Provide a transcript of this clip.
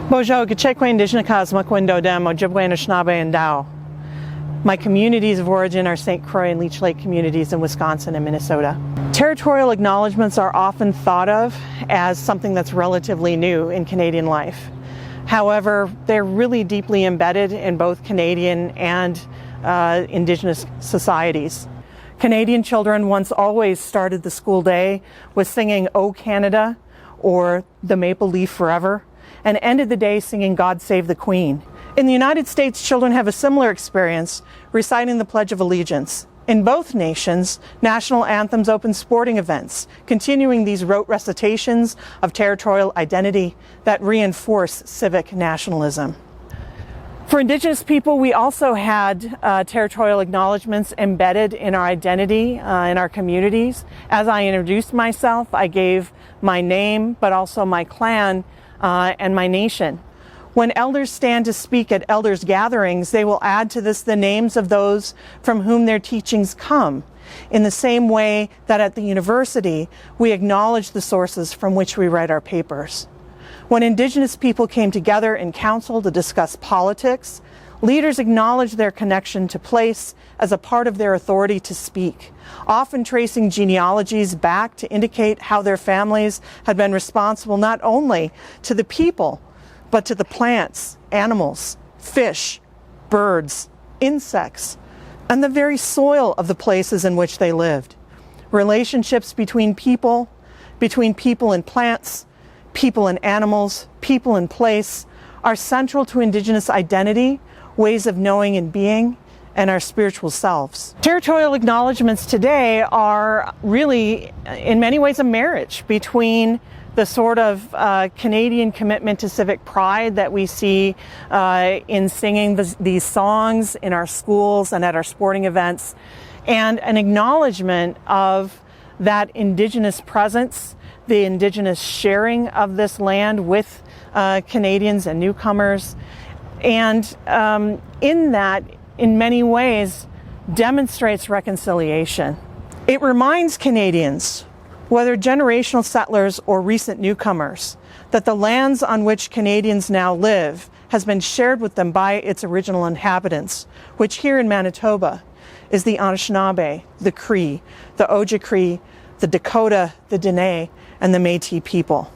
Bojo, Gachekwe Indigenous Makwendo Dem, Ojibwe Anishinaabe and Dao. My communities of origin are St. Croix and Leech Lake communities in Wisconsin and Minnesota. Territorial acknowledgements are often thought of as something that's relatively new in Canadian life. However, they're really deeply embedded in both Canadian and Indigenous societies. Canadian children once always started the school day with singing "O Canada" or "The Maple Leaf Forever," and ended the day singing "God Save the Queen." In the United States, children have a similar experience reciting the Pledge of Allegiance. In both nations, national anthems open sporting events, continuing these rote recitations of territorial identity that reinforce civic nationalism. For Indigenous people, we also had territorial acknowledgements embedded in our identity, in our communities. As I introduced myself, I gave my name, but also my clan and my nation. When elders stand to speak at elders' gatherings, they will add to this the names of those from whom their teachings come, in the same way that at the university, we acknowledge the sources from which we write our papers. When Indigenous people came together in council to discuss politics, leaders acknowledged their connection to place as a part of their authority to speak, often tracing genealogies back to indicate how their families had been responsible not only to the people, but to the plants, animals, fish, birds, insects, and the very soil of the places in which they lived. Relationships between people and plants, people and animals, people and place are central to Indigenous identity, ways of knowing and being, and our spiritual selves. Territorial acknowledgements today are really, in many ways, a marriage between the sort of Canadian commitment to civic pride that we see in singing these songs in our schools and at our sporting events, and an acknowledgement of that Indigenous presence, the Indigenous sharing of this land with Canadians and newcomers, and in that, in many ways, demonstrates reconciliation. It reminds Canadians, whether generational settlers or recent newcomers, that the lands on which Canadians now live has been shared with them by its original inhabitants, which here in Manitoba is the Anishinaabe, the Cree, the Ojibwe, the Dakota, the Dene, and the Métis people.